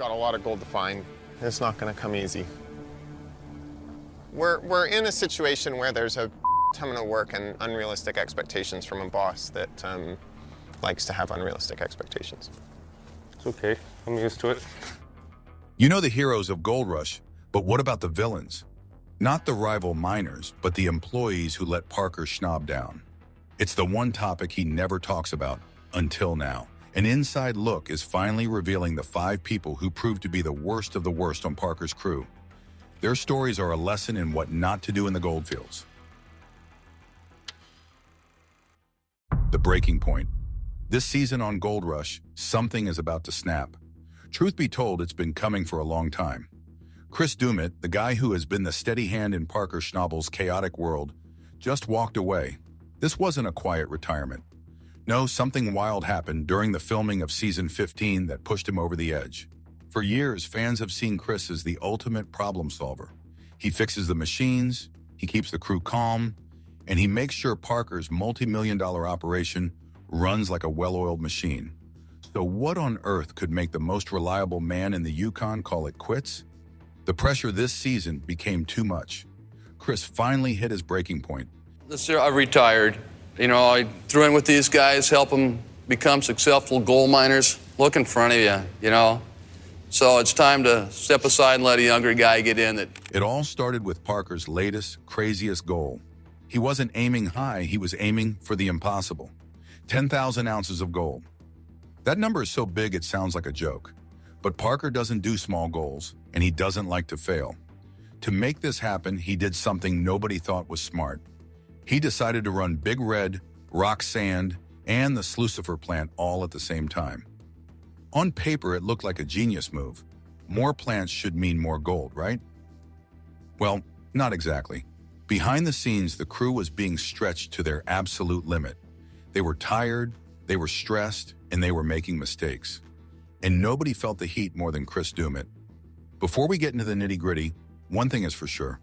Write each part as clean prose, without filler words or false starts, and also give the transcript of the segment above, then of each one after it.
Got a lot of gold to find. It's not going to come easy. We're in a situation where there's a ton of work and unrealistic expectations from a boss that likes to have unrealistic expectations. It's okay. I'm used to it. You know the heroes of Gold Rush, but what about the villains? Not the rival miners, but the employees who let Parker Schnabe down. It's the one topic he never talks about until now. An inside look is finally revealing the 5 people who proved to be the worst of the worst on Parker's crew. Their stories are a lesson in what not to do in the goldfields. The breaking point. This season on Gold Rush, something is about to snap. Truth be told, it's been coming for a long time. Doumit, the guy who has been the steady hand in Parker Schnabel's chaotic world, just walked away. This wasn't a quiet retirement. No, something wild happened during the filming of season 15 that pushed him over the edge. For years, fans have seen Chris as the ultimate problem solver. He fixes the machines, he keeps the crew calm, and he makes sure Parker's multi-million-dollar operation runs like a well-oiled machine. So what on earth could make the most reliable man in the Yukon call it quits? The pressure this season became too much. Chris finally hit his breaking point. This year I retired. You know, I threw in with these guys, help them become successful gold miners. Look in front of you, you know. So it's time to step aside and let a younger guy get in. It all started with Parker's latest, craziest goal. He wasn't aiming high, he was aiming for the impossible. 10,000 ounces of gold. That number is so big it sounds like a joke. But Parker doesn't do small goals, and he doesn't like to fail. To make this happen, he did something nobody thought was smart. He decided to run Big Red, Rock Sand, and the Slucifer plant all at the same time. On paper, it looked like a genius move. More plants should mean more gold, right? Well, not exactly. Behind the scenes, the crew was being stretched to their absolute limit. They were tired, they were stressed, and they were making mistakes. And nobody felt the heat more than Doumit. Before we get into the nitty-gritty, one thing is for sure.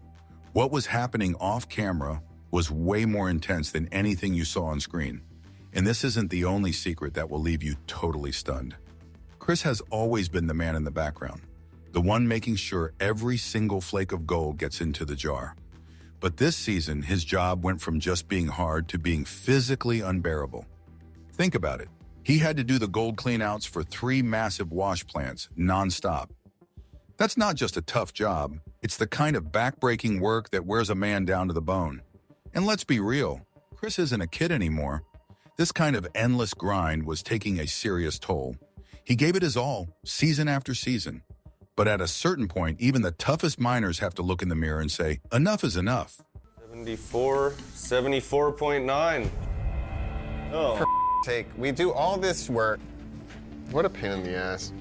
What was happening off-camera was way more intense than anything you saw on screen. And this isn't the only secret that will leave you totally stunned. Chris has always been the man in the background, the one making sure every single flake of gold gets into the jar. But this season, his job went from just being hard to being physically unbearable. Think about it. He had to do the gold cleanouts for 3 massive wash plants, non-stop. That's not just a tough job, it's the kind of back-breaking work that wears a man down to the bone. And let's be real, Chris isn't a kid anymore. This kind of endless grind was taking a serious toll. He gave it his all, season after season. But at a certain point, even the toughest miners have to look in the mirror and say, enough is enough. 74.9. Oh. For sake, we do all this work. What a pain in the ass.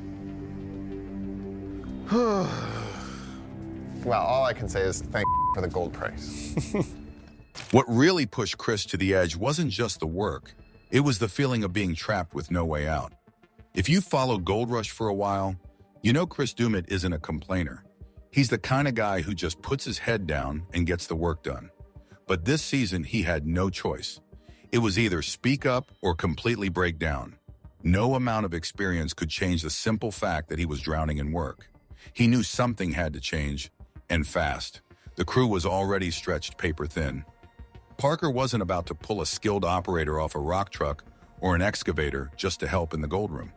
Well, all I can say is thank for the gold price. What really pushed Chris to the edge wasn't just the work. It was the feeling of being trapped with no way out. If you followed Gold Rush for a while, you know Doumit isn't a complainer. He's the kind of guy who just puts his head down and gets the work done. But this season, he had no choice. It was either speak up or completely break down. No amount of experience could change the simple fact that he was drowning in work. He knew something had to change, and fast. The crew was already stretched paper thin. Parker wasn't about to pull a skilled operator off a rock truck or an excavator just to help in the gold room.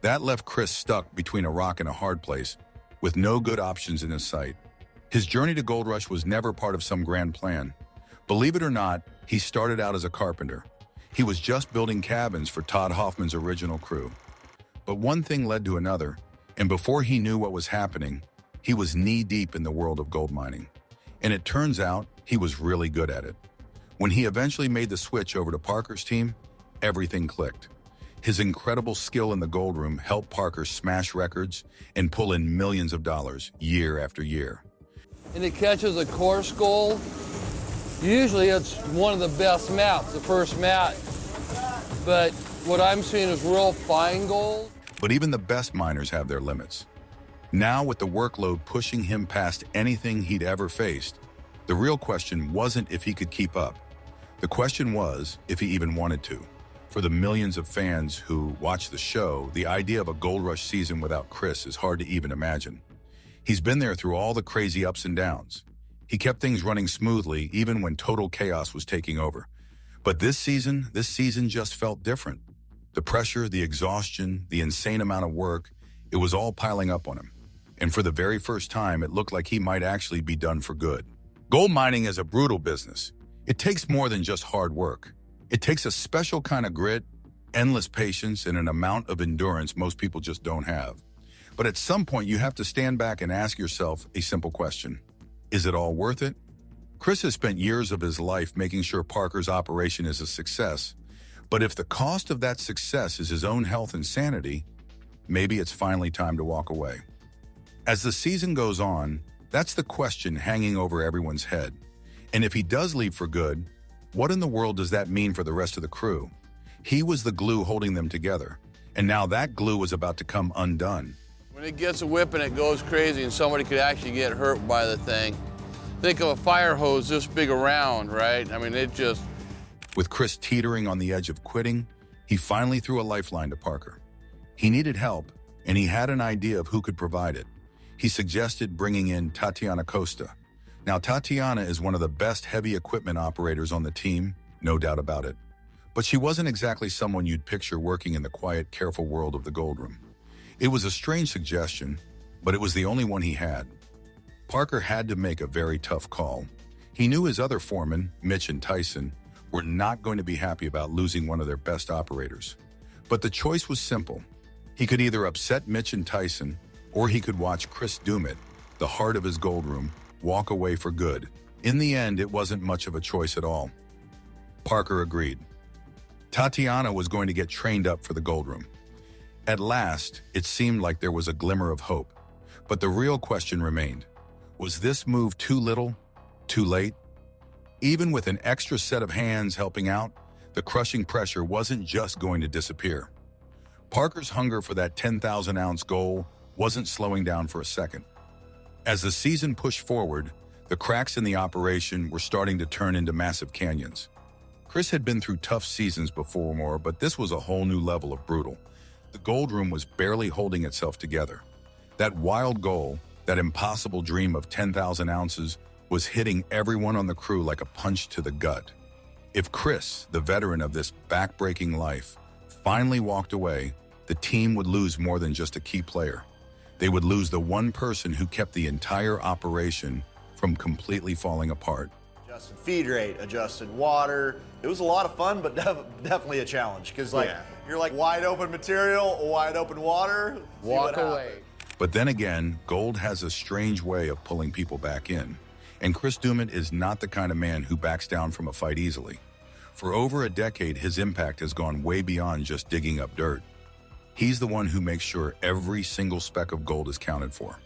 That left Chris stuck between a rock and a hard place, with no good options in his sight. His journey to Gold Rush was never part of some grand plan. Believe it or not, he started out as a carpenter. He was just building cabins for Todd Hoffman's original crew. But one thing led to another, and before he knew what was happening, he was knee-deep in the world of gold mining. And it turns out he was really good at it. When he eventually made the switch over to Parker's team, everything clicked. His incredible skill in the gold room helped Parker smash records and pull in millions of dollars year after year. And it catches a coarse gold. Usually it's one of the best mats, the first mat. But what I'm seeing is real fine gold. But even the best miners have their limits. Now, with the workload pushing him past anything he'd ever faced, the real question wasn't if he could keep up. The question was if he even wanted to. For the millions of fans who watch the show, the idea of a Gold Rush season without Chris is hard to even imagine. He's been there through all the crazy ups and downs. He kept things running smoothly even when total chaos was taking over. But this season just felt different. The pressure, the exhaustion, the insane amount of work, it was all piling up on him. And for the very first time, it looked like he might actually be done for good. Gold mining is a brutal business. It takes more than just hard work. It takes a special kind of grit, endless patience, and an amount of endurance most people just don't have. But at some point, you have to stand back and ask yourself a simple question. Is it all worth it? Chris has spent years of his life making sure Parker's operation is a success. But if the cost of that success is his own health and sanity, maybe it's finally time to walk away. As the season goes on, that's the question hanging over everyone's head. And if he does leave for good, what in the world does that mean for the rest of the crew? He was the glue holding them together, and now that glue is about to come undone. When it gets a whip and it goes crazy and somebody could actually get hurt by the thing, think of a fire hose this big around, right? I mean, it just... With Chris teetering on the edge of quitting, he finally threw a lifeline to Parker. He needed help, and he had an idea of who could provide it. He suggested bringing in Tatiana Costa. Now, Tatiana is one of the best heavy equipment operators on the team, no doubt about it. But she wasn't exactly someone you'd picture working in the quiet, careful world of the gold room. It was a strange suggestion, but it was the only one he had. Parker had to make a very tough call. He knew his other foremen, Mitch and Tyson, were not going to be happy about losing one of their best operators. But the choice was simple. He could either upset Mitch and Tyson, or he could watch Chris Doumit, the heart of his gold room, walk away for good. In the end, it wasn't much of a choice at all. Parker agreed. Tatiana was going to get trained up for the gold room. At last, it seemed like there was a glimmer of hope. But the real question remained. Was this move too little, too late? Even with an extra set of hands helping out, the crushing pressure wasn't just going to disappear. Parker's hunger for that 10,000-ounce goal wasn't slowing down for a second. As the season pushed forward, the cracks in the operation were starting to turn into massive canyons. Chris had been through tough seasons before, but this was a whole new level of brutal. The gold room was barely holding itself together. That wild goal, that impossible dream of 10,000 ounces, was hitting everyone on the crew like a punch to the gut. If Chris, the veteran of this back-breaking life, finally walked away, the team would lose more than just a key player. They would lose the one person who kept the entire operation from completely falling apart. Adjusted feed rate, adjusted water. It was a lot of fun, but definitely a challenge. Because you're like wide open material, wide open water. Walk away. But then again, gold has a strange way of pulling people back in. And Chris Doumit is not the kind of man who backs down from a fight easily. For over a decade, his impact has gone way beyond just digging up dirt. He's the one who makes sure every single speck of gold is counted for.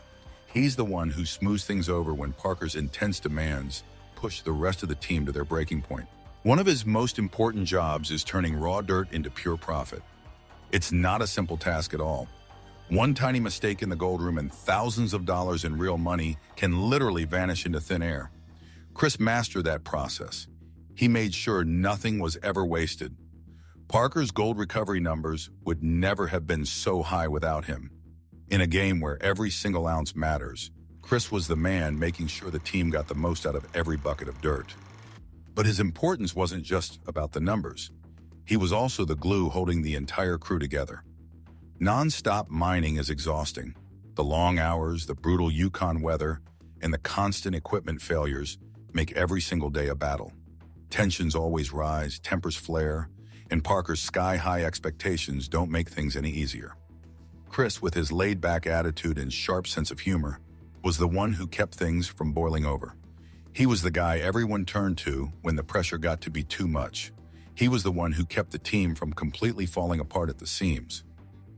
He's the one who smooths things over when Parker's intense demands push the rest of the team to their breaking point. One of his most important jobs is turning raw dirt into pure profit. It's not a simple task at all. One tiny mistake in the gold room and thousands of dollars in real money can literally vanish into thin air. Chris mastered that process. He made sure nothing was ever wasted. Parker's gold recovery numbers would never have been so high without him. In a game where every single ounce matters, Chris was the man making sure the team got the most out of every bucket of dirt. But his importance wasn't just about the numbers. He was also the glue holding the entire crew together. Non-stop mining is exhausting. The long hours, the brutal Yukon weather, and the constant equipment failures make every single day a battle. Tensions always rise, tempers flare, and Parker's sky-high expectations don't make things any easier. Chris, with his laid-back attitude and sharp sense of humor, was the one who kept things from boiling over. He was the guy everyone turned to when the pressure got to be too much. He was the one who kept the team from completely falling apart at the seams.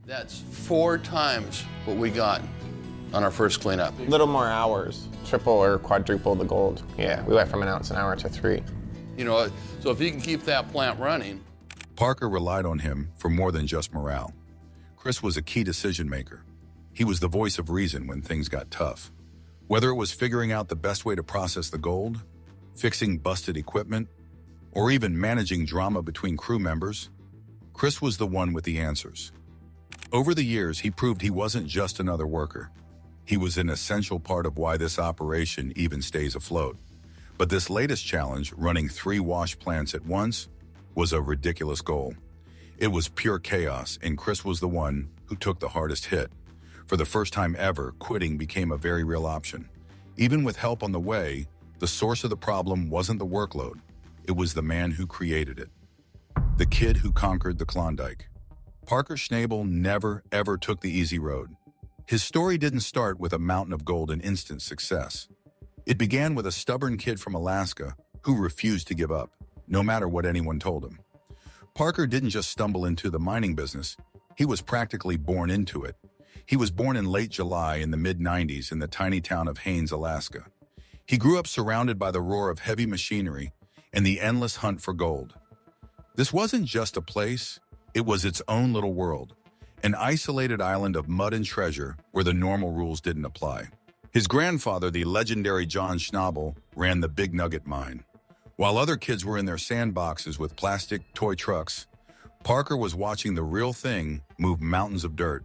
That's 4 times what we got on our first cleanup. Little more hours, triple or quadruple the gold. Yeah, we went from an ounce an hour to 3. You know, so if he can keep that plant running. Parker relied on him for more than just morale. Chris was a key decision maker. He was the voice of reason when things got tough. Whether it was figuring out the best way to process the gold, fixing busted equipment, or even managing drama between crew members, Chris was the one with the answers. Over the years, he proved he wasn't just another worker. He was an essential part of why this operation even stays afloat. But this latest challenge, running 3 wash plants at once, was a ridiculous goal. It was pure chaos, and Chris was the one who took the hardest hit. For the first time ever, quitting became a very real option. Even with help on the way, the source of the problem wasn't the workload. It was the man who created it. The kid who conquered the Klondike. Parker Schnabe never, ever took the easy road. His story didn't start with a mountain of gold and instant success. It began with a stubborn kid from Alaska who refused to give up, no matter what anyone told him. Parker didn't just stumble into the mining business, he was practically born into it. He was born in late July in the mid-90s in the tiny town of Haines, Alaska. He grew up surrounded by the roar of heavy machinery and the endless hunt for gold. This wasn't just a place, it was its own little world, an isolated island of mud and treasure where the normal rules didn't apply. His grandfather, the legendary John Schnabel, ran the Big Nugget mine. While other kids were in their sandboxes with plastic toy trucks, Parker was watching the real thing move mountains of dirt.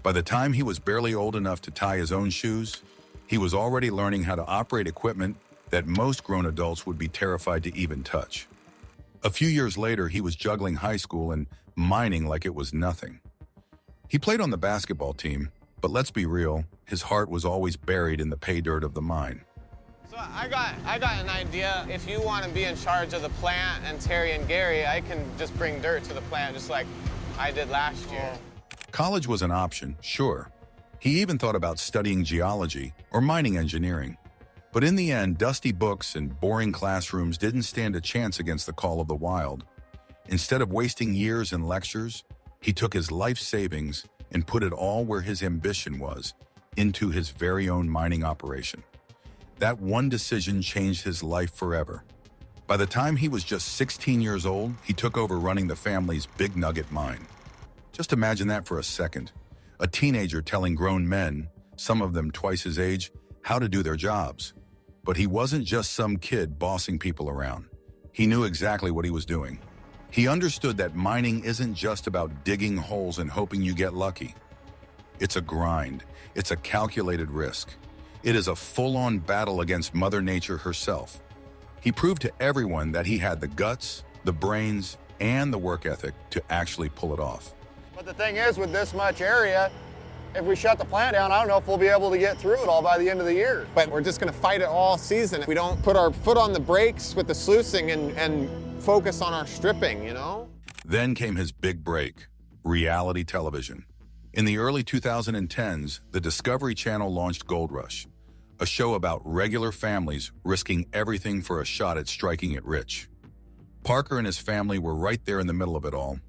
By the time he was barely old enough to tie his own shoes, he was already learning how to operate equipment that most grown adults would be terrified to even touch. A few years later, he was juggling high school and mining like it was nothing. He played on the basketball team, but let's be real, his heart was always buried in the pay dirt of the mine. So I got an idea. If you want to be in charge of the plant and Terry and Gary, I can just bring dirt to the plant just like I did last year. College was an option, sure. He even thought about studying geology or mining engineering. But in the end, dusty books and boring classrooms didn't stand a chance against the call of the wild. Instead of wasting years in lectures, he took his life savings and put it all where his ambition was, into his very own mining operation. That one decision changed his life forever. By the time he was just 16 years old, he took over running the family's Big Nugget mine. Just imagine that for a second. A teenager telling grown men, some of them twice his age, how to do their jobs. But he wasn't just some kid bossing people around. He knew exactly what he was doing. He understood that mining isn't just about digging holes and hoping you get lucky. It's a grind. It's a calculated risk. It is a full-on battle against Mother Nature herself. He proved to everyone that he had the guts, the brains, and the work ethic to actually pull it off. But the thing is, with this much area, if we shut the plant down, I don't know if we'll be able to get through it all by the end of the year. But we're just going to fight it all season. If we don't put our foot on the brakes with the sluicing and focus on our stripping, you know? Then came his big break, reality television. In the early 2010s, the Discovery Channel launched Gold Rush, a show about regular families risking everything for a shot at striking it rich. Parker and his family were right there in the middle of it all.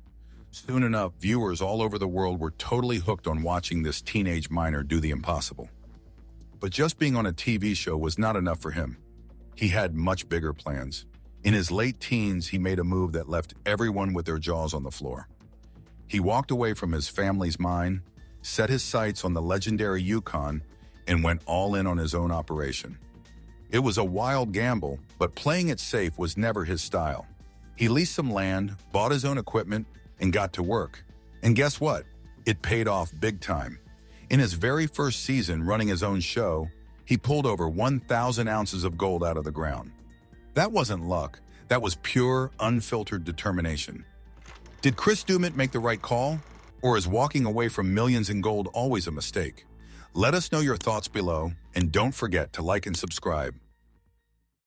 Soon enough, viewers all over the world were totally hooked on watching this teenage miner do the impossible. But just being on a TV show was not enough for him. He had much bigger plans. In his late teens, he made a move that left everyone with their jaws on the floor. He walked away from his family's mine, set his sights on the legendary Yukon, and went all in on his own operation. It was a wild gamble, but playing it safe was never his style. He leased some land, bought his own equipment, and got to work. And guess what? It paid off big time. In his very first season running his own show, he pulled over 1,000 ounces of gold out of the ground. That wasn't luck. That was pure, unfiltered determination. Did Chris Doumit make the right call? Or is walking away from millions in gold always a mistake? Let us know your thoughts below, and don't forget to like and subscribe.